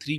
3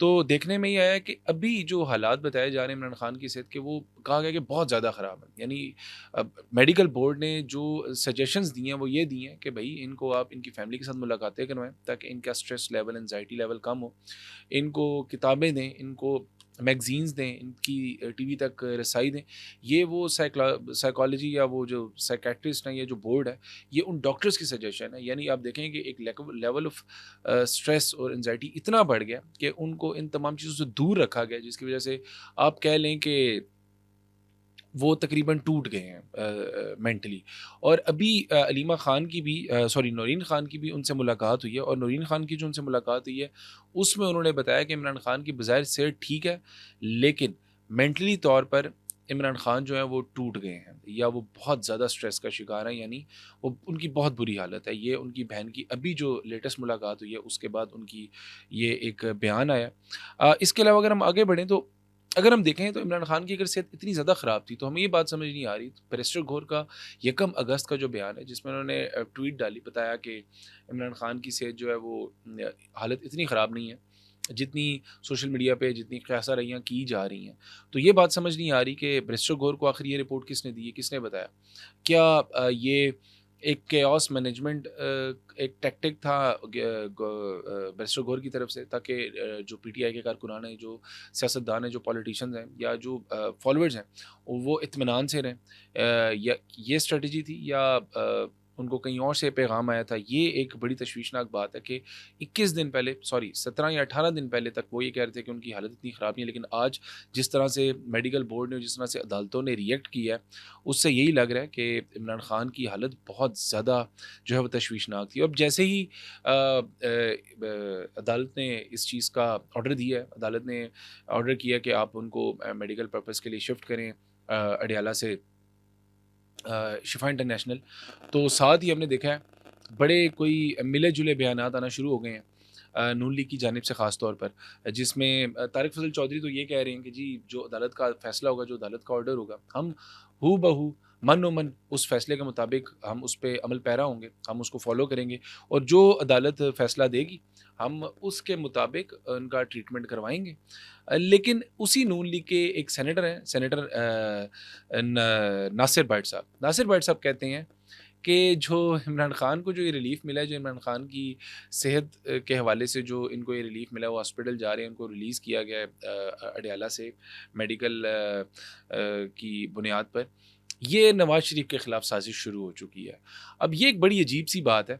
تو دیکھنے میں یہ آیا کہ ابھی جو حالات بتائے جا رہے ہیں عمران خان کی صحت کے، وہ کہا گیا کہ بہت زیادہ خراب ہیں. یعنی میڈیکل بورڈ نے جو سجیشنز دی ہیں وہ یہ دی ہیں کہ بھائی ان کو آپ ان کی فیملی کے ساتھ ملاقاتیں کروائیں تاکہ ان کا اسٹریس لیول، انزائٹی لیول کم ہو. ان کو کتابیں دیں، ان کو میگزینز دیں، ان کی ٹی وی تک رسائی دیں. یہ وہ سائیکالوجی یا وہ جو سائیکیٹرسٹ ہیں، یہ جو بورڈ ہے، یہ ان ڈاکٹرز کی سجیشن ہے. یعنی آپ دیکھیں کہ ایک لیول آف اسٹریس اور انزائٹی اتنا بڑھ گیا کہ ان کو ان تمام چیزوں سے دور رکھا گیا، جس کی وجہ سے آپ کہہ لیں کہ وہ تقریباً ٹوٹ گئے ہیں مینٹلی. اور ابھی علیمہ خان کی بھی نورین خان کی بھی ان سے ملاقات ہوئی ہے، اور نورین خان کی جو ان سے ملاقات ہوئی ہے اس میں انہوں نے بتایا کہ عمران خان کی بظاہر صحت ٹھیک ہے، لیکن مینٹلی طور پر عمران خان جو ہیں وہ ٹوٹ گئے ہیں، یا وہ بہت زیادہ سٹریس کا شکار ہیں. یعنی وہ ان کی بہت بری حالت ہے. یہ ان کی بہن کی ابھی جو لیٹسٹ ملاقات ہوئی ہے اس کے بعد ان کی یہ ایک بیان آیا. اس کے علاوہ اگر ہم آگے بڑھیں تو اگر ہم دیکھیں تو عمران خان کی اگر صحت اتنی زیادہ خراب تھی تو ہمیں یہ بات سمجھ نہیں آ رہی. بیرسٹر گور کا 1 اگست کا جو بیان ہے، جس میں انہوں نے ٹویٹ ڈالی، بتایا کہ عمران خان کی صحت جو ہے وہ حالت اتنی خراب نہیں ہے جتنی سوشل میڈیا پہ جتنی قیاسہ رہیاں کی جا رہی ہیں. تو یہ بات سمجھ نہیں آ رہی کہ بیرسٹر گور کو آخر یہ رپورٹ کس نے دی ہے، کس نے بتایا؟ کیا یہ ایک کیوس مینجمنٹ ایک ٹیکٹک تھا بیرسٹر گور کی طرف سے، تاکہ جو پی ٹی آئی کے کارکنان ہیں، جو سیاستدان ہیں، جو پولیٹیشنز ہیں، یا جو فالوورز ہیں، وہ اطمینان سے رہیں؟ یا یہ اسٹریٹجی تھی، یا ان کو کہیں اور سے پیغام آیا تھا؟ یہ ایک بڑی تشویشناک بات ہے کہ 17 یا 18 دن پہلے تک وہ یہ کہہ رہے تھے کہ ان کی حالت اتنی خراب نہیں ہے، لیکن آج جس طرح سے میڈیکل بورڈ نے، جس طرح سے عدالتوں نے ریئیکٹ کیا ہے، اس سے یہی لگ رہا ہے کہ عمران خان کی حالت بہت زیادہ جو ہے وہ تشویشناک تھی. اب جیسے ہی عدالت نے اس چیز کا آرڈر دیا ہے، عدالت نے آرڈر کیا کہ آپ ان کو میڈیکل پرپز کے لیے شفٹ کریں اڈیالہ سے شفا انٹرنیشنل، تو ساتھ ہی ہم نے دیکھا ہے بڑے کوئی ملے جلے بیانات آنا شروع ہو گئے ہیں نون لیگ کی جانب سے، خاص طور پر جس میں طارق فضل چودھری تو یہ کہہ رہے ہیں کہ جی جو عدالت کا فیصلہ ہوگا، جو عدالت کا آرڈر ہوگا، ہم ہو بہو من و من اس فیصلے کے مطابق ہم اس پہ عمل پیرا ہوں گے، ہم اس کو فالو کریں گے، اور جو عدالت فیصلہ دے گی ہم اس کے مطابق ان کا ٹریٹمنٹ کروائیں گے. لیکن اسی نون لیگ کے ایک سینیٹر ہیں، سینیٹر ناصر بٹ صاحب کہتے ہیں کہ جو عمران خان کو جو یہ ریلیف ملا ہے، جو عمران خان کی صحت کے حوالے سے جو ان کو یہ ریلیف ملا، وہ ہاسپٹل جا رہے ہیں، ان کو ریلیز کیا گیا ہے اڈیالہ سے میڈیکل کی بنیاد پر. یہ نواز شریف کے خلاف سازش شروع ہو چکی ہے. اب یہ ایک بڑی عجیب سی بات ہے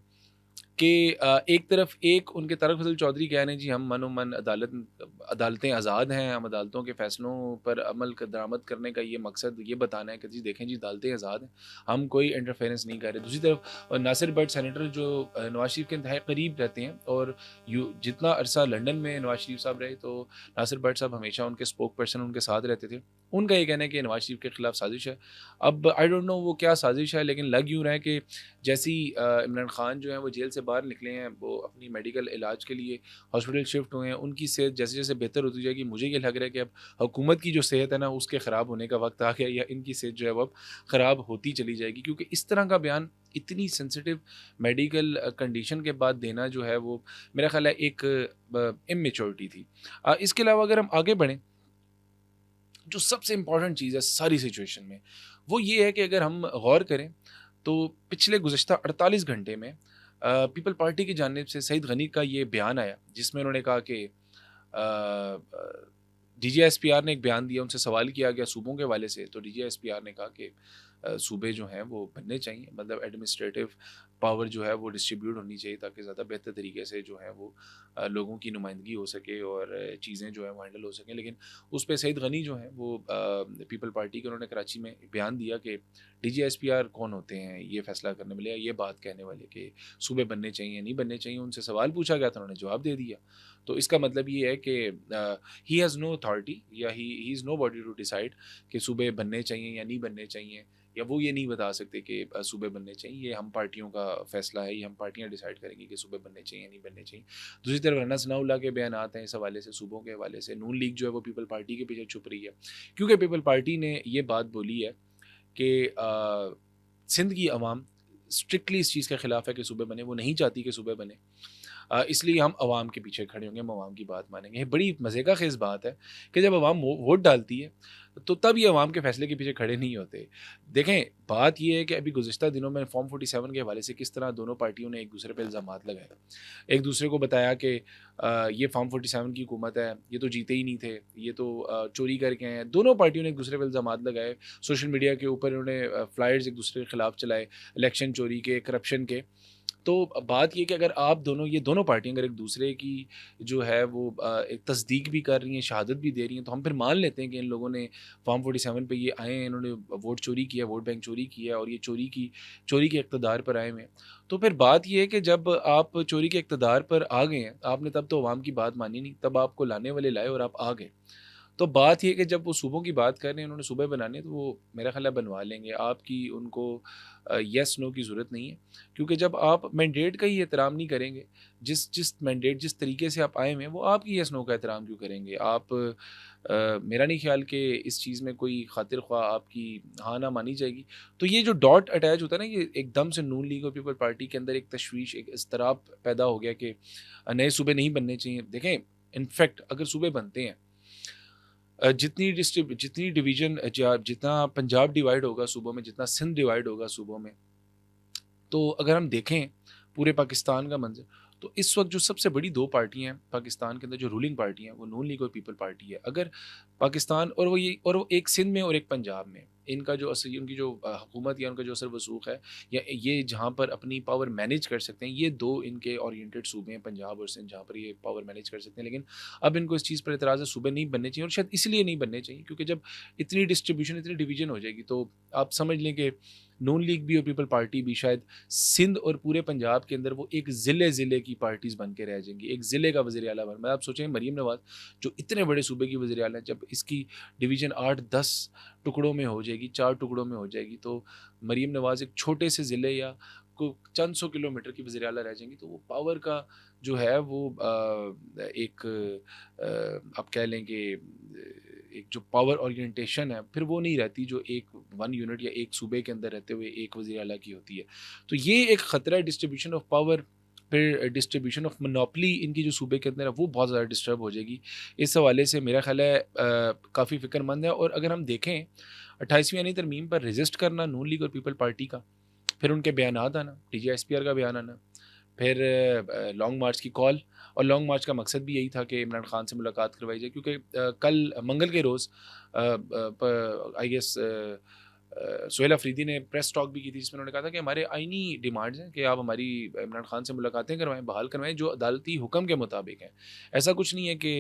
کہ ایک طرف ان کے طارق فضل چودھری کہہ رہے ہیں جی ہم من و من عدالتیں آزاد ہیں، ہم عدالتوں کے فیصلوں پر عمل درآمد کرنے کا یہ مقصد یہ بتانا ہے کہ جی دیکھیں جی عدالتیں آزاد ہیں، ہم کوئی انٹرفیرنس نہیں کر رہے. دوسری طرف ناصر بٹ سینیٹر جو نواز شریف کے انتہائی قریب رہتے ہیں، اور جتنا عرصہ لنڈن میں نواز شریف صاحب رہے تو ناصر بٹ صاحب ہمیشہ ان کے اسپوک پرسن ان کے ساتھ رہتے تھے. ان کا یہ کہنا ہے کہ نواز شریف کے خلاف سازش ہے. اب آئی ڈونٹ نو وہ کیا سازش ہے، لیکن لگ یوں رہا ہے کہ جیسی عمران خان جو ہیں وہ جیل سے باہر نکلے ہیں، وہ اپنی میڈیکل علاج کے لیے ہاسپٹل شفٹ ہوئے ہیں، ان کی صحت جیسے جیسے بہتر ہوتی جائے گی، مجھے یہ لگ رہا ہے کہ اب حکومت کی جو صحت ہے نا، اس کے خراب ہونے کا وقت آ گیا، یا ان کی صحت جو ہے وہ اب خراب ہوتی چلی جائے گی. کیونکہ اس طرح کا بیان اتنی سینسٹیو میڈیکل کنڈیشن کے بعد دینا جو ہے وہ میرا خیال ہے ایک اممیچورٹی تھی. اس کے علاوہ اگر ہم آگے بڑھیں، جو سب سے امپورٹنٹ چیز ہے ساری سچویشن میں، وہ یہ ہے کہ اگر ہم غور کریں تو پچھلے گزشتہ 48 گھنٹے میں پیپل پارٹی کی جانب سے سعید غنی کا یہ بیان آیا، جس میں انہوں نے کہا کہ D G S P R نے ایک بیان دیا، ان سے سوال کیا گیا صوبوں کے حوالے سے، تو D G S P R نے کہا کہ صوبے جو ہیں وہ بننے چاہیے، مطلب ایڈمنسٹریٹو پاور جو ہے وہ ڈسٹریبیوٹ ہونی چاہیے تاکہ زیادہ بہتر طریقے سے جو ہے وہ لوگوں کی نمائندگی ہو سکے اور چیزیں جو ہیں وہ ہینڈل ہو سکیں. لیکن اس پہ سعید غنی جو ہیں وہ پیپل پارٹی کے، انہوں نے کراچی میں بیان دیا کہ D G S P R کون ہوتے ہیں یہ فیصلہ کرنے والے، یہ بات کہنے والے کہ صوبے بننے چاہیے نہیں بننے چاہیے. ان سے سوال پوچھا گیا تھا، انہوں نے جواب دے دیا. تو اس کا مطلب یہ ہے کہ ہی ہیز نو اتھارٹی، یا ہی از نو باڈی ٹو ڈیسائڈ کہ صوبے بننے چاہیے یا نہیں بننے چاہیے، یا وہ یہ نہیں بتا سکتے کہ صوبے بننے چاہیے. یہ ہم پارٹیوں کا فیصلہ ہے، یہ ہم پارٹیاں ڈیسائیڈ کریں گی کہ صوبے بننے چاہیے یا نہیں بننے چاہیے. دوسری طرف رانا ثناء اللہ کے بیانات ہیں اس حوالے سے، صوبوں کے حوالے سے. نون لیگ جو ہے وہ پیپل پارٹی کے پیچھے چھپ رہی ہے، کیونکہ پیپل پارٹی نے یہ بات بولی ہے کہ سندھ کی عوام اسٹرکٹلی اس چیز کے خلاف ہے کہ صوبے بنے، وہ نہیں چاہتی کہ صوبے بنے. اس لیے ہم عوام کے پیچھے کھڑے ہوں گے، ہم عوام کی بات مانیں گے۔ یہ بڑی مزے کا خیز بات ہے کہ جب عوام ووٹ ڈالتی ہے تو تب یہ عوام کے فیصلے کے پیچھے کھڑے نہیں ہوتے۔ دیکھیں بات یہ ہے کہ ابھی گزشتہ دنوں میں فارم 47 کے حوالے سے کس طرح دونوں پارٹیوں نے ایک دوسرے پہ الزامات لگائے، ایک دوسرے کو بتایا کہ یہ فارم 47 کی حکومت ہے، یہ تو جیتے ہی نہیں تھے، یہ تو چوری کر کے ہیں۔ دونوں پارٹیوں نے ایک دوسرے پہ الزامات لگائے، سوشل میڈیا کے اوپر انہوں نے فلائرز ایک دوسرے کے خلاف چلائے، الیکشن چوری کے، کرپشن کے۔ تو بات یہ کہ اگر آپ دونوں یہ دونوں پارٹیاں اگر ایک دوسرے کی جو ہے وہ ایک تصدیق بھی کر رہی ہیں، شہادت بھی دے رہی ہیں، تو ہم پھر مان لیتے ہیں کہ ان لوگوں نے فارم 47 پہ یہ آئے ہیں، انہوں نے ووٹ چوری کیا، ووٹ بینک چوری کیا اور یہ چوری کے اقتدار پر آئے ہوئے ہیں۔ تو پھر بات یہ ہے کہ جب آپ چوری کے اقتدار پر آ گئے ہیں، آپ نے تب تو عوام کی بات مانی نہیں، تب آپ کو لانے والے لائے اور آپ آ گئے۔ تو بات یہ کہ جب وہ صوبوں کی بات کر رہے ہیں، انہوں نے صوبے بنانے تو وہ میرا خیال ہے بنوا لیں گے۔ آپ کی ان کو یس نو کی ضرورت نہیں ہے، کیونکہ جب آپ مینڈیٹ کا ہی احترام نہیں کریں گے، جس مینڈیٹ جس طریقے سے آپ آئے ہوئے ہیں وہ آپ کی یس نو کا احترام کیوں کریں گے؟ آپ میرا نہیں خیال کہ اس چیز میں کوئی خاطر خواہ آپ کی ہاں نہ مانی جائے گی۔ تو یہ جو ڈاٹ اٹیچ ہوتا ہے نا، یہ ایک دم سے نون لیگ اور پیپل پارٹی کے اندر ایک تشویش، ایک اضطراب پیدا ہو گیا کہ نئے صوبے نہیں بننے چاہیے۔ دیکھیں انفیکٹ اگر صوبے بنتے ہیں، جتنی ڈویژن، جتنا پنجاب ڈیوائڈ ہوگا صوبوں میں، جتنا سندھ ڈیوائڈ ہوگا صوبوں میں، تو اگر ہم دیکھیں پورے پاکستان کا منظر، تو اس وقت جو سب سے بڑی دو پارٹیاں ہیں پاکستان کے اندر، جو رولنگ پارٹی ہیں، وہ نون لیگ اور پیپل پارٹی ہے۔ اگر پاکستان اور وہ ایک سندھ میں اور ایک پنجاب میں، ان کا جو اثر، ان کی جو حکومت یا ان کا جو اثر وسوخ ہے، یا یہ جہاں پر اپنی پاور مینیج کر سکتے ہیں، یہ دو ان کے اورینٹڈ صوبے ہیں، پنجاب اور سندھ، جہاں پر یہ پاور مینیج کر سکتے ہیں۔ لیکن اب ان کو اس چیز پر اعتراض ہے، صوبے نہیں بننے چاہیے، اور شاید اس لیے نہیں بننے چاہیے کیونکہ جب اتنی ڈسٹریبیوشن، اتنی ڈویژن ہو جائے گی تو آپ سمجھ لیں کہ نون لیگ بھی اور پیپل پارٹی بھی شاید سندھ اور پورے پنجاب کے اندر وہ ایک ضلع کی پارٹیز بن کے رہ جائیں گی، ایک ضلع کا وزیر اعلیٰ بن۔ میں آپ سوچیں مریم نواز جو اتنے بڑے صوبے کی وزیر اعلیٰ ہیں، جب اس کی ڈویژن 8-10 ٹکڑوں میں ہو جائے گی، 4 ٹکڑوں میں ہو جائے گی، تو مریم نواز ایک چھوٹے سے ضلع یا چند سو کلومیٹر کی وزیر اعلیٰ رہ جائیں گی۔ تو وہ پاور کا جو ہے وہ ایک آپ کہہ لیں کہ ایک جو پاور اورینٹیشن ہے پھر وہ نہیں رہتی جو ایک ون یونٹ یا ایک صوبے کے اندر رہتے ہوئے ایک وزیر اعلیٰ کی ہوتی ہے۔ تو یہ ایک خطرہ ہے ڈسٹریبیوشن آف پاور، پھر ڈسٹریبیوشن آف منوپلی ان کی جو صوبے کے اندر ہے وہ بہت زیادہ ڈسٹرب ہو جائے گی۔ اس حوالے سے میرا خیال ہے کافی فکر مند ہے۔ اور اگر ہم دیکھیں 28ویں آئینی ترمیم پر ریزسٹ کرنا نون لیگ اور پیپل پارٹی کا، پھر ان کے بیانات آنا، T G S P R کا بیان آنا، پھر لانگ مارچ کی کال، اور لانگ مارچ کا مقصد بھی یہی تھا کہ عمران خان سے ملاقات کروائی جائے، کیونکہ کل منگل کے روز آئی گیس سہیل افریدی نے پریس ٹاک بھی کی تھی، جس میں انہوں نے کہا تھا کہ ہمارے آئینی ڈیمانڈز ہیں کہ آپ ہماری عمران خان سے ملاقاتیں کروائیں، بحال کروائیں جو عدالتی حکم کے مطابق ہیں۔ ایسا کچھ نہیں ہے کہ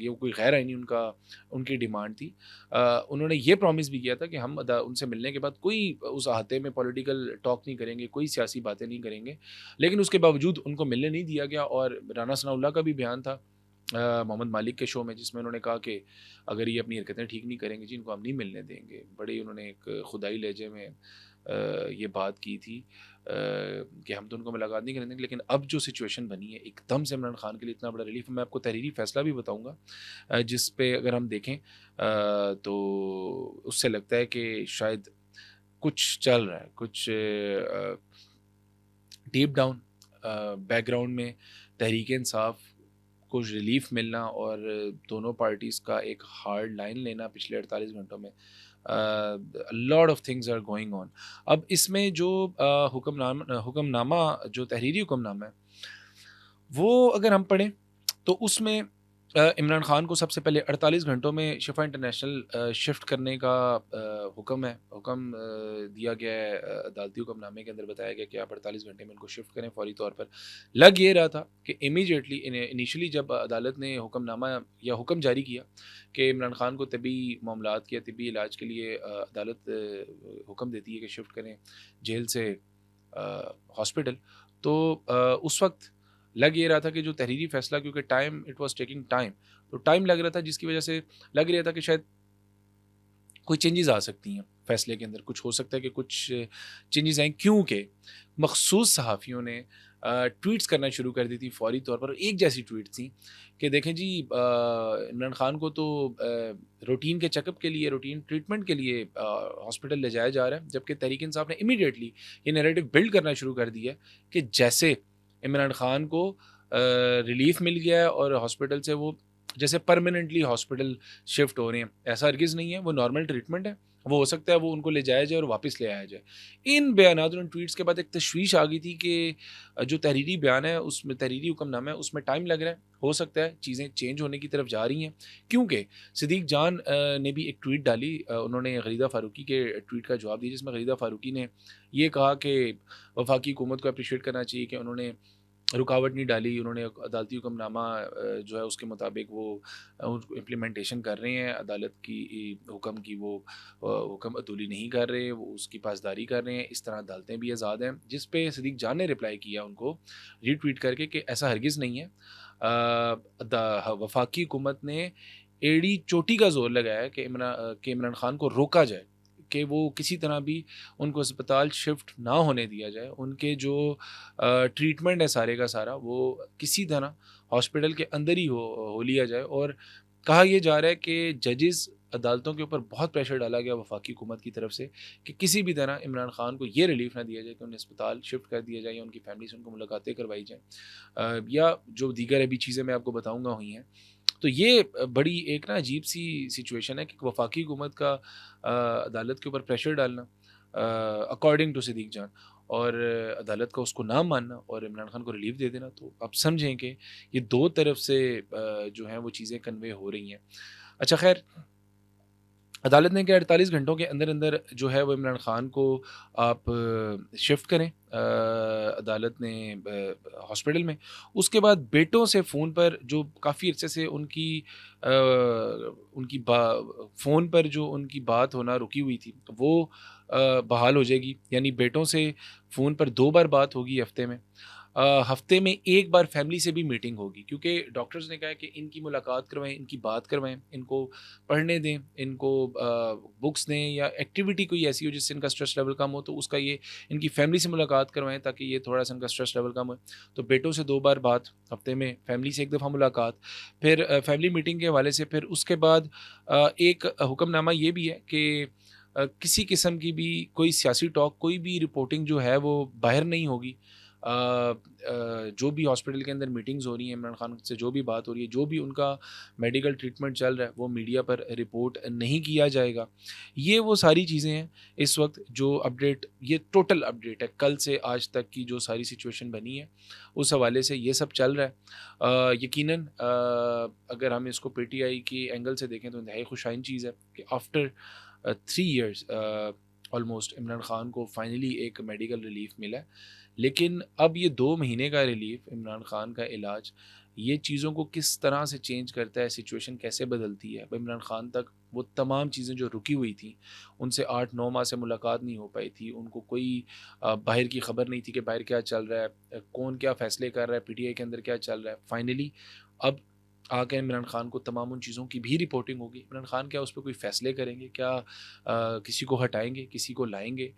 یہ کوئی غیر آئینی ان کی ڈیمانڈ تھی۔ انہوں نے یہ پرومس بھی کیا تھا کہ ہم ان سے ملنے کے بعد کوئی اس احاطے میں پولیٹیکل ٹاک نہیں کریں گے، کوئی سیاسی باتیں نہیں کریں گے، لیکن اس کے باوجود ان کو ملنے نہیں دیا گیا۔ اور رانا ثناء اللہ کا بھی بیان تھا محمد مالک کے شو میں، جس میں انہوں نے کہا کہ اگر یہ اپنی حرکتیں ٹھیک نہیں کریں گے جی، ان کو ہم نہیں ملنے دیں گے۔ بڑے انہوں نے ایک خدائی لہجے میں یہ بات کی تھی کہ ہم تو ان کو ملاقات نہیں کریں گے۔ لیکن اب جو سچویشن بنی ہے ایک دم سے عمران خان کے لیے اتنا بڑا ریلیف، میں آپ کو تحریری فیصلہ بھی بتاؤں گا جس پہ اگر ہم دیکھیں تو اس سے لگتا ہے کہ شاید کچھ چل رہا ہے، کچھ ڈیپ ڈاؤن بیک گراؤنڈ میں تحریک انصاف کو ریلیف ملنا اور دونوں پارٹیز کا ایک ہارڈ لائن لینا پچھلے 48 گھنٹوں میں، lot of things are going on. اب اس میں جو حکم نامہ جو تحریری حکم نامہ ہے وہ اگر ہم پڑھیں تو اس میں عمران خان کو سب سے پہلے 48 گھنٹوں میں شفا انٹرنیشنل شفٹ کرنے کا حکم ہے، حکم دیا گیا ہے عدالتی حکم نامے کے اندر، بتایا گیا کہ آپ 48 گھنٹے میں ان کو شفٹ کریں فوری طور پر۔ لگ یہ رہا تھا کہ امیجیٹلی انیشلی جب عدالت نے حکم نامہ یا حکم جاری کیا کہ عمران خان کو طبی معاملات یا طبی علاج کے لیے عدالت حکم دیتی ہے کہ شفٹ کریں جیل سے ہاسپٹل، تو اس وقت لگ یہ رہا تھا کہ جو تحریری فیصلہ، کیونکہ time it was taking time, تو ٹائم لگ رہا تھا جس کی وجہ سے لگ رہا تھا کہ شاید کوئی چینجز آ سکتی ہیں فیصلے کے اندر، کچھ ہو سکتا ہے کہ کچھ چینجز آئیں، کیونکہ مخصوص صحافیوں نے ٹویٹس کرنا شروع کر دی تھی فوری طور پر، ایک جیسی ٹویٹ تھیں کہ دیکھیں جی عمران خان کو تو روٹین کے چیک اپ کے لیے، روٹین ٹریٹمنٹ کے لیے ہاسپٹل لے جایا جا رہا ہے، جبکہ تحریک انصاف نے امیڈیٹلی یہ نیریٹو بلڈ کرنا شروع کر دیا ہے کہ جیسے عمران خان کو ریلیف مل گیا ہے اور ہاسپٹل سے وہ جیسے پرماننٹلی ہاسپٹل شفٹ ہو رہے ہیں. ایسا ہرگز نہیں ہے, وہ نارمل ٹریٹمنٹ ہے. وہ ہو سکتا ہے وہ ان کو لے جایا جائے اور واپس لے آیا جائے. ان بیانات اور ان ٹویٹس کے بعد ایک تشویش آ گئی تھی کہ جو تحریری بیان ہے اس میں, تحریری حکم نامہ ہے اس میں ٹائم لگ رہا ہے, ہو سکتا ہے چیزیں چینج ہونے کی طرف جا رہی ہیں. کیونکہ صدیق جان نے بھی ایک ٹویٹ ڈالی, انہوں نے غریدہ فاروقی کے ٹویٹ کا جواب دیا جس میں غریدہ فاروقی نے یہ کہا کہ وفاقی حکومت کو اپریشیٹ کرنا چاہیے کہ انہوں نے رکاوٹ نہیں ڈالی, انہوں نے عدالتی حکم نامہ جو ہے اس کے مطابق وہ امپلیمنٹیشن کر رہے ہیں, عدالت کی حکم کی وہ حکم عدولی نہیں کر رہے, وہ اس کی پاسداری کر رہے ہیں, اس طرح عدالتیں بھی آزاد ہیں. جس پہ صدیق جان نے رپلائی کیا ان کو ری ٹویٹ کر کے کہ ایسا ہرگز نہیں ہے, وفاقی حکومت نے ایڑی چوٹی کا زور لگایا ہے کہ عمران خان کو روکا جائے, کہ وہ کسی طرح بھی ان کو اسپتال شفٹ نہ ہونے دیا جائے. ان کے جو ٹریٹمنٹ ہے سارے کا سارا وہ کسی طرح ہاسپٹل کے اندر ہی ہو لیا جائے. اور کہا یہ جا رہا ہے کہ ججز عدالتوں کے اوپر بہت پریشر ڈالا گیا وفاقی حکومت کی طرف سے کہ کسی بھی طرح عمران خان کو یہ ریلیف نہ دیا جائے کہ انہیں اسپتال شفٹ کر دیا جائے یا ان کی فیملی سے ان کو ملاقاتیں کروائی جائیں, یا جو دیگر ابھی چیزیں میں آپ کو بتاؤں گا ہوئی ہیں. تو یہ بڑی ایک نا عجیب سی سچویشن ہے کہ وفاقی حکومت کا عدالت کے اوپر پریشر ڈالنا اکارڈنگ ٹو صدیق جان, اور عدالت کا اس کو نہ ماننا اور عمران خان کو ریلیف دے دینا. تو آپ سمجھیں کہ یہ دو طرف سے جو ہیں وہ چیزیں کنوے ہو رہی ہیں. اچھا خیر, عدالت نے کہ 48 گھنٹوں کے اندر اندر جو ہے وہ عمران خان کو آپ شفٹ کریں عدالت نے ہاسپٹل میں. اس کے بعد بیٹوں سے فون پر جو کافی عرصے سے ان کی فون پر جو ان کی بات ہونا رکی ہوئی تھی وہ بحال ہو جائے گی. یعنی بیٹوں سے فون پر 2 بار بات ہوگی ہفتے میں, ہفتے میں 1 بار فیملی سے بھی میٹنگ ہوگی, کیونکہ ڈاکٹرز نے کہا ہے کہ ان کی ملاقات کروائیں, ان کی بات کروائیں, ان کو پڑھنے دیں, ان کو بکس دیں یا ایکٹیویٹی کوئی ایسی ہو جس سے ان کا اسٹریس لیول کم ہو, تو اس کا یہ ان کی فیملی سے ملاقات کروائیں تاکہ یہ تھوڑا سا ان کا اسٹریس لیول کم ہو. تو بیٹوں سے 2 بار بات ہفتے میں, فیملی سے 1 دفعہ ملاقات, پھر فیملی میٹنگ کے حوالے سے. پھر اس کے بعد ایک حکم نامہ یہ بھی ہے کہ کسی قسم کی بھی کوئی سیاسی ٹاک, کوئی بھی رپورٹنگ جو ہے وہ باہر نہیں ہوگی. جو بھی ہاسپٹل کے اندر میٹنگز ہو رہی ہیں, عمران خان سے جو بھی بات ہو رہی ہے, جو بھی ان کا میڈیکل ٹریٹمنٹ چل رہا ہے, وہ میڈیا پر رپورٹ نہیں کیا جائے گا. یہ وہ ساری چیزیں ہیں اس وقت جو اپڈیٹ, یہ ٹوٹل اپڈیٹ ہے کل سے آج تک کی جو ساری سچویشن بنی ہے اس حوالے سے یہ سب چل رہا ہے. یقیناً اگر ہم اس کو پی ٹی آئی کی اینگل سے دیکھیں تو انتہائی خوشائن چیز ہے کہ after 3 years almost Imran Khan کو فائنلی ایک میڈیکل ریلیف ملا ہے. لیکن اب یہ 2 مہینے کا ریلیف, عمران خان کا علاج, یہ چیزوں کو کس طرح سے چینج کرتا ہے, سچویشن کیسے بدلتی ہے. عمران خان تک وہ تمام چیزیں جو رکی ہوئی تھیں, ان سے 8-9 ماہ سے ملاقات نہیں ہو پائی تھی, ان کو کوئی باہر کی خبر نہیں تھی کہ باہر کیا چل رہا ہے, کون کیا فیصلے کر رہا ہے, پی ٹی آئی کے اندر کیا چل رہا ہے. فائنلی اب آ کے عمران خان کو تمام ان چیزوں کی بھی رپورٹنگ ہوگی. عمران خان کیا اس پہ کوئی فیصلے کریں گے, کیا کسی کو ہٹائیں گے, کسی کو لائیں گے,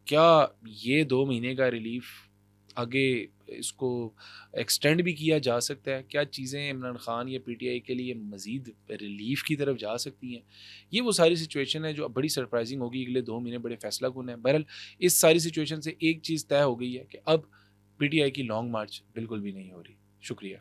کیا یہ 2 مہینے کا ریلیف آگے اس کو ایکسٹینڈ بھی کیا جا سکتا ہے, کیا چیزیں عمران خان یا پی ٹی آئی کے لیے مزید ریلیف کی طرف جا سکتی ہیں. یہ وہ ساری سچویشن ہے جو اب بڑی سرپرائزنگ ہوگی. اگلے 2 مہینے بڑے فیصلہ کن ہیں. بہرحال اس ساری سچویشن سے ایک چیز طے ہو گئی ہے کہ اب پی ٹی آئی کی لانگ مارچ بالکل بھی نہیں ہو رہی. شکریہ.